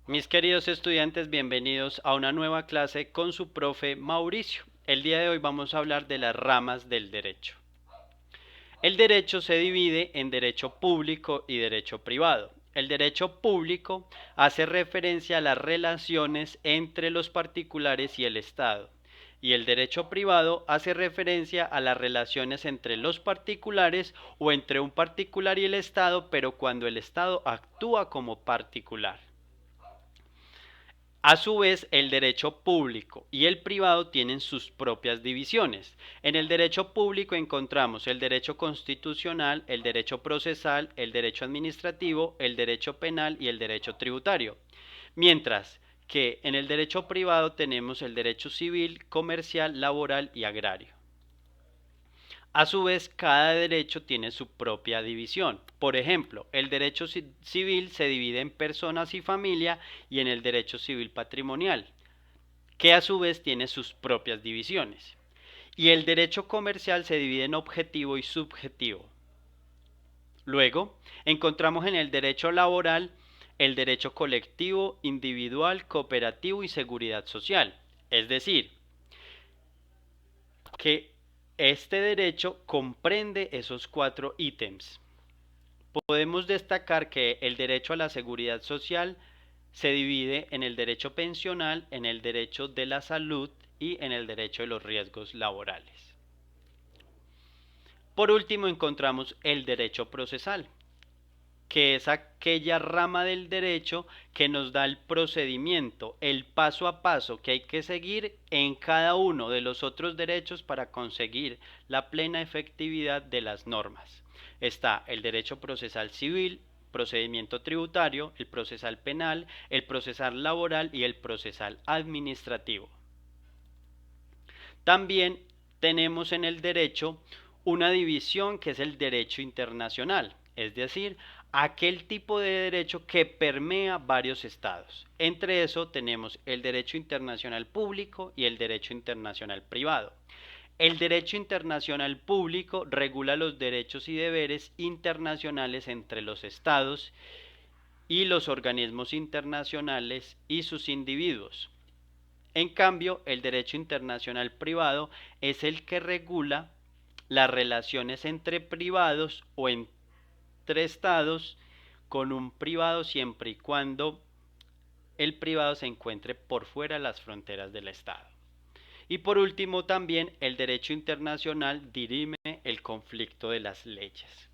Mis queridos estudiantes, bienvenidos a una nueva clase con su profe Mauricio. El día de hoy vamos a hablar de las ramas del derecho. El derecho se divide en derecho público y derecho privado. El derecho público hace referencia a las relaciones entre los particulares y el Estado. Y el derecho privado hace referencia a las relaciones entre los particulares o entre un particular y el Estado, pero cuando el Estado actúa como particular. A su vez, el derecho público y el privado tienen sus propias divisiones. En el derecho público encontramos el derecho constitucional, el derecho procesal, el derecho administrativo, el derecho penal y el derecho tributario. Mientras que en el derecho privado tenemos el derecho civil, comercial, laboral y agrario. A su vez, cada derecho tiene su propia división. Por ejemplo, el derecho civil se divide en personas y familia y en el derecho civil patrimonial, que a su vez tiene sus propias divisiones. Y el derecho comercial se divide en objetivo y subjetivo. Luego, encontramos en el derecho laboral el derecho colectivo, individual, cooperativo y seguridad social. Es decir, que este derecho comprende esos cuatro ítems. Podemos destacar que el derecho a la seguridad social se divide en el derecho pensional, en el derecho de la salud y en el derecho de los riesgos laborales. Por último, encontramos el derecho procesal, que es aquella rama del derecho que nos da el procedimiento, el paso a paso que hay que seguir en cada uno de los otros derechos para conseguir la plena efectividad de las normas. Está el derecho procesal civil, procedimiento tributario, el procesal penal, el procesal laboral y el procesal administrativo. También tenemos en el derecho una división que es el derecho internacional, es decir, aquel tipo de derecho que permea varios estados. Entre eso tenemos el derecho internacional público y el derecho internacional privado. El derecho internacional público regula los derechos y deberes internacionales entre los estados y los organismos internacionales y sus individuos. En cambio, el derecho internacional privado es el que regula las relaciones entre privados o entre estados con un privado siempre y cuando el privado se encuentre por fuera de las fronteras del estado. Y por último, también el derecho internacional dirime el conflicto de las leyes.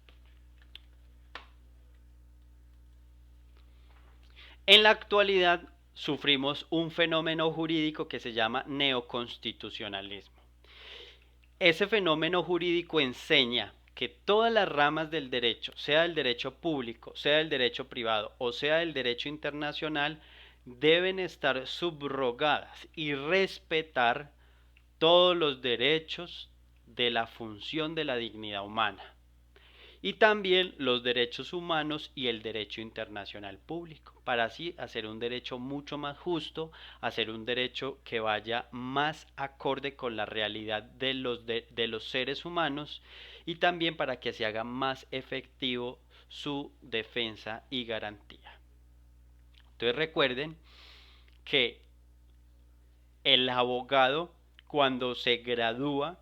En la actualidad sufrimos un fenómeno jurídico que se llama neoconstitucionalismo. Ese fenómeno jurídico enseña que todas las ramas del derecho, sea el derecho público, sea el derecho privado o sea el derecho internacional, deben estar subrogadas y respetar todos los derechos de la función de la dignidad humana y también los derechos humanos y el derecho internacional público, para así hacer un derecho mucho más justo, hacer un derecho que vaya más acorde con la realidad de los seres humanos y también para que se haga más efectivo su defensa y garantía. Entonces recuerden que el abogado cuando se gradúa,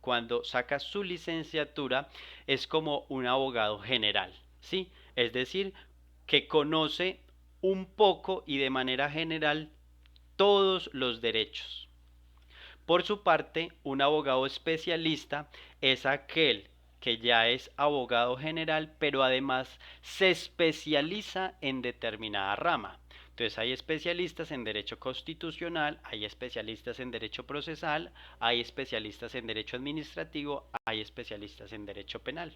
cuando saca su licenciatura, es como un abogado general, ¿sí? Es decir, que conoce un poco y de manera general todos los derechos. Por su parte, un abogado especialista es aquel que ya es abogado general, pero además se especializa en determinada rama. Entonces hay especialistas en derecho constitucional, hay especialistas en derecho procesal, hay especialistas en derecho administrativo, hay especialistas en derecho penal.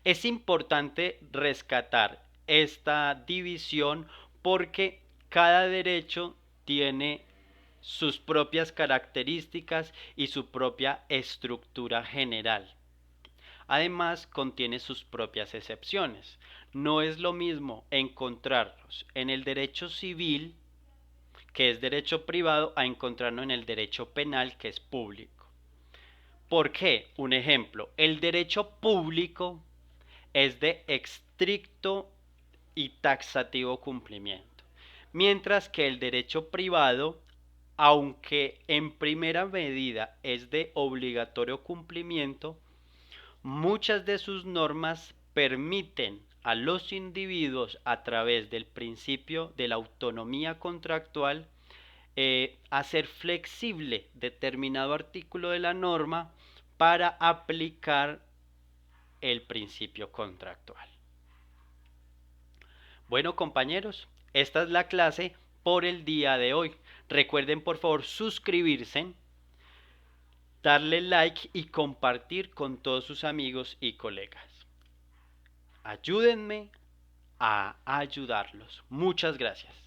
Es importante rescatar esta división porque cada derecho tiene sus propias características y su propia estructura general. Además, contiene sus propias excepciones. No es lo mismo encontrarlos en el derecho civil, que es derecho privado, a encontrarlo en el derecho penal, que es público. ¿Por qué? Un ejemplo, el derecho público es de estricto y taxativo cumplimiento, mientras que el derecho privado, aunque en primera medida es de obligatorio cumplimiento, muchas de sus normas permiten a los individuos a través del principio de la autonomía contractual hacer flexible determinado artículo de la norma para aplicar el principio contractual. Bueno, compañeros, esta es la clase por el día de hoy. Recuerden por favor suscribirse, darle like y compartir con todos sus amigos y colegas. Ayúdenme a ayudarlos. Muchas gracias.